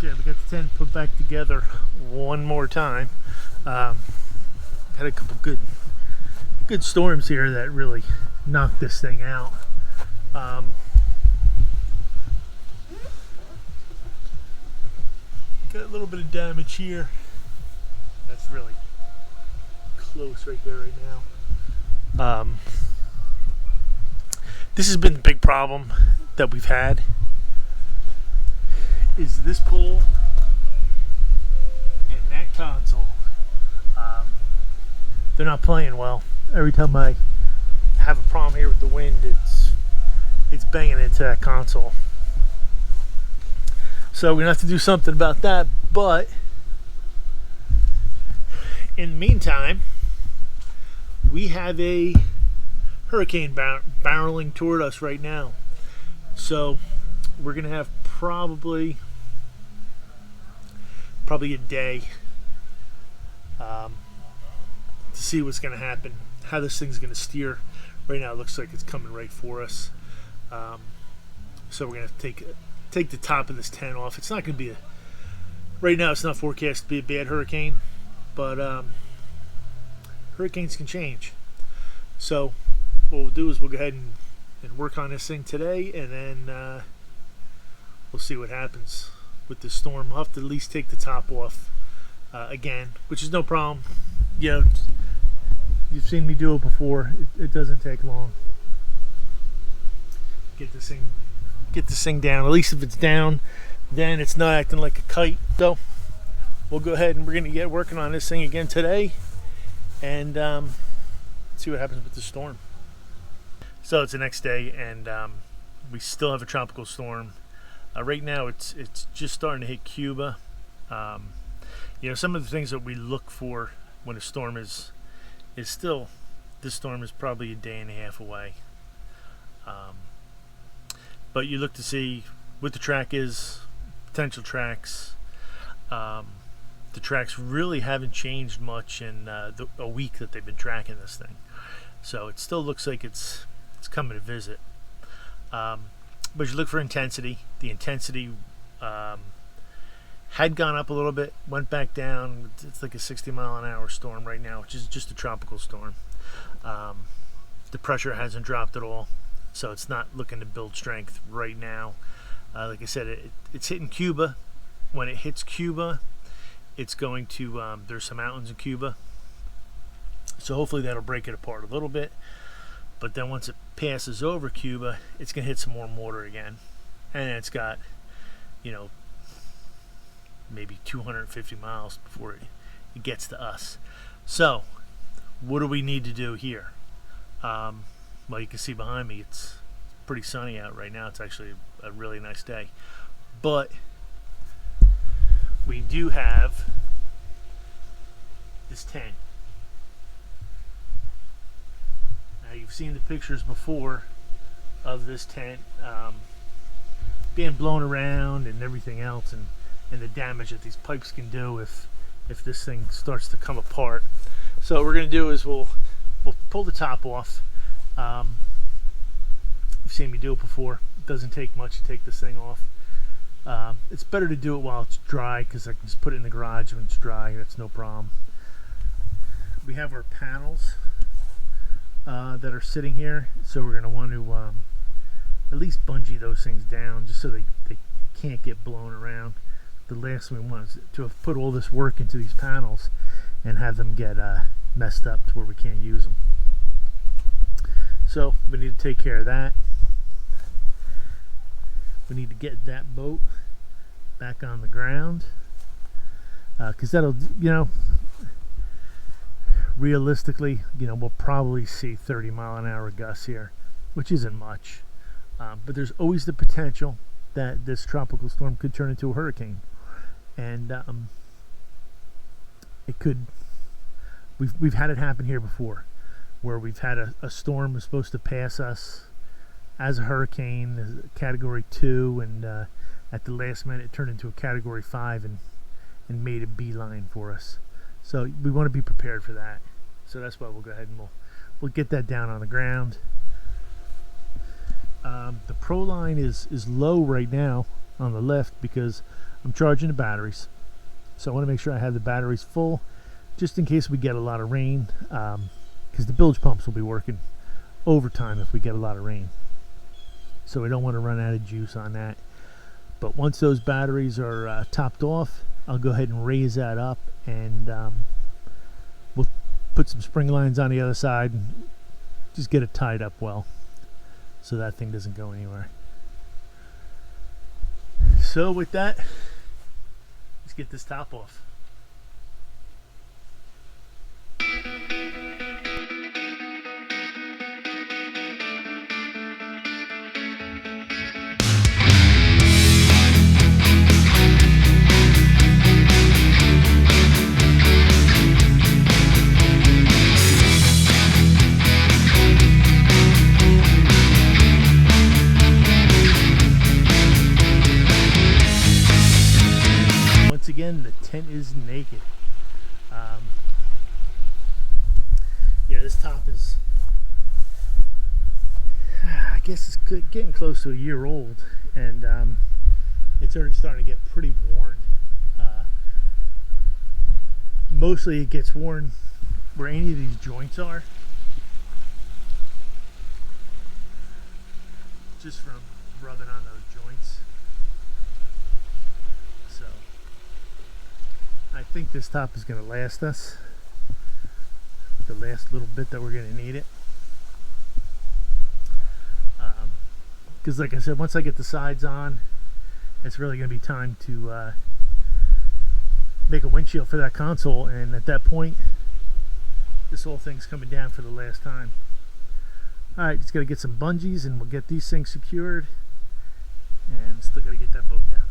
Okay, we got the tent put back together one more time. Had a couple good storms here that really knocked this thing out. Got a little bit of damage here. That's really close right there right now. This has been the big problem that we've had, is this pole and that console. They're not playing well. Every time I have a problem here with the wind, it's banging into that console. So we're gonna have to do something about that. But in the meantime, we have a hurricane barreling toward us right now. So we're gonna have probably a day to see what's going to happen, how this thing's going to steer. Right now it looks like it's coming right for us. So we're going to take the top of this tent off. It's not going to be right now it's not forecast to be a bad hurricane, but hurricanes can change. So what we'll do is we'll go ahead and work on this thing today, and then we'll see what happens with the storm. I'll have to at least take the top off again, which is no problem. You know, you've seen me do it before. It doesn't take long. Get this thing down. At least if it's down, then it's not acting like a kite. So we'll go ahead and we're going to get working on this thing again today, and see what happens with the storm. So it's the next day, and we still have a tropical storm. Right now it's just starting to hit Cuba. You know, some of the things that we look for when a storm is still, this storm is probably a day and a half away. But you look to see what the track is, potential tracks. The tracks really haven't changed much in a week that they've been tracking this thing. So it still looks like it's coming to visit. But you look for intensity. The intensity had gone up a little bit, went back down. It's like a 60-mile-an-hour storm right now, which is just a tropical storm. The pressure hasn't dropped at all, so it's not looking to build strength right now. Like I said, it's hitting Cuba. When it hits Cuba, it's going to, there's some mountains in Cuba, so hopefully that'll break it apart a little bit. But then once it passes over Cuba, it's going to hit some warm water again. And it's got, you know, maybe 250 miles before it gets to us. So, what do we need to do here? Well, you can see behind me, it's pretty sunny out right now. It's actually a really nice day. But we do have this tent. Now, you've seen the pictures before of this tent being blown around and everything else, and the damage that these pipes can do if this thing starts to come apart. So what we're going to do is we'll pull the top off. You've seen me do it before. It doesn't take much to take this thing off. It's better to do it while it's dry, because I can just put it in the garage when it's dry. That's no problem. We have our panels that are sitting here, so we're going to want to at least bungee those things down just so they can't get blown around. The last thing we want is to have put all this work into these panels and have them get messed up to where we can't use them. So we need to take care of that. We need to get that boat back on the ground, because that'll, you know, realistically, you know, we'll probably see 30-mile-an-hour gusts here, which isn't much, but there's always the potential that this tropical storm could turn into a hurricane, and it could. We've had it happen here before, where we've had a storm was supposed to pass us as a hurricane, Category 2, and at the last minute it turned into a Category 5 and made a beeline for us. So we want to be prepared for that. So that's why we'll go ahead and we'll get that down on the ground. The Pro line is low right now. on the left because I'm charging the batteries. So I want to make sure I have the batteries full just in case we get a lot of rain, because the bilge pumps will be working overtime if we get a lot of rain. So we don't want to run out of juice on that. But once those batteries are topped off, I'll go ahead and raise that up, and we'll put some spring lines on the other side and just get it tied up well so that thing doesn't go anywhere. So with that, let's get this top off. Again, the tent is naked. Yeah, this top is, I guess it's good, getting close to a year old, and it's already starting to get pretty worn. Mostly it gets worn where any of these joints are, just from rubbing on those joints. So I think this top is going to last us the last little bit that we're going to need it, because like I said, once I get the sides on, it's really going to be time to make a windshield for that console, and at that point this whole thing's coming down for the last time. Alright, just got to get some bungees and we'll get these things secured, and still got to get that boat down.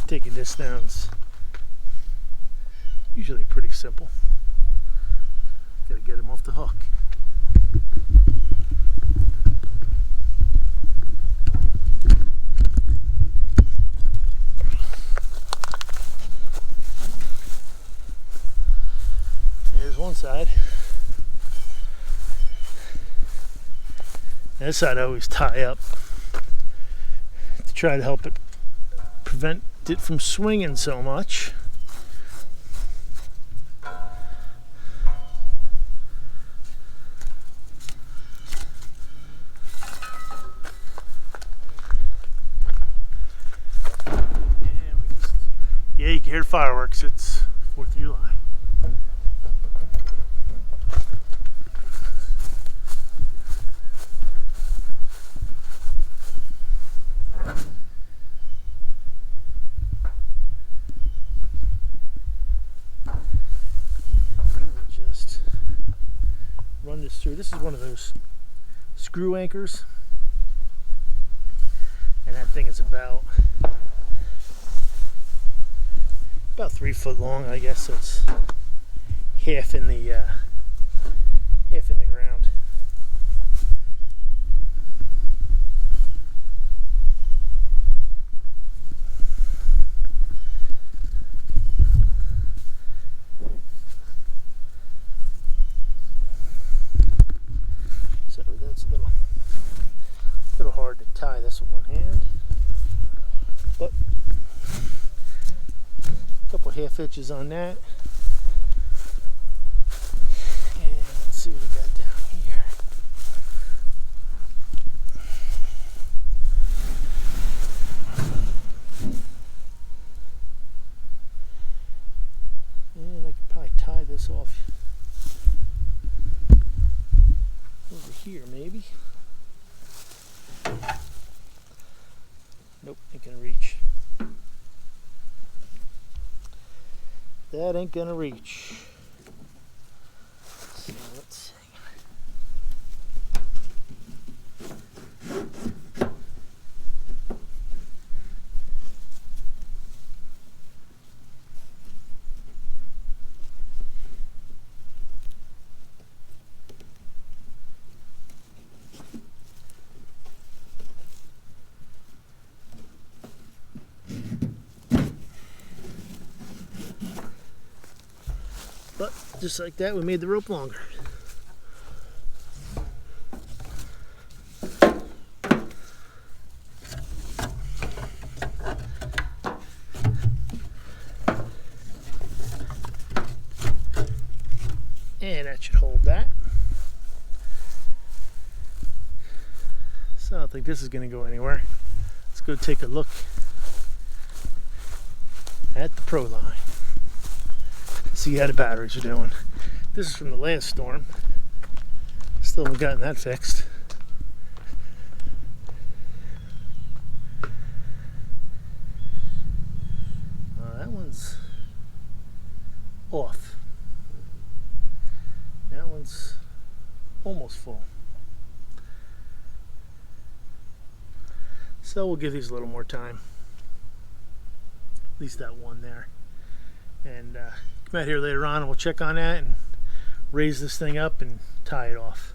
Taking this down's usually pretty simple. Gotta get him off the hook. There's one side. This side I always tie up to try to help it prevent it from swinging so much. Yeah, you can hear the fireworks. It's 4th of July. Run this through. This is one of those screw anchors, and that thing is about 3 foot long, I guess. So it's half in the ground. A little hard to tie this with one hand, but a couple half hitches on that, and let's see what we got down here. And I could probably tie this off over here, maybe. Nope, ain't gonna reach. That ain't gonna reach. So let's see. Just like that, we made the rope longer. And that should hold that. So I don't think this is going to go anywhere. Let's go take a look at the Pro line. See how the batteries are doing. This is from the last storm. Still haven't gotten that fixed. That one's off. That one's almost full. So we'll give these a little more time. At least that one there. And come out here later on and we'll check on that and raise this thing up and tie it off.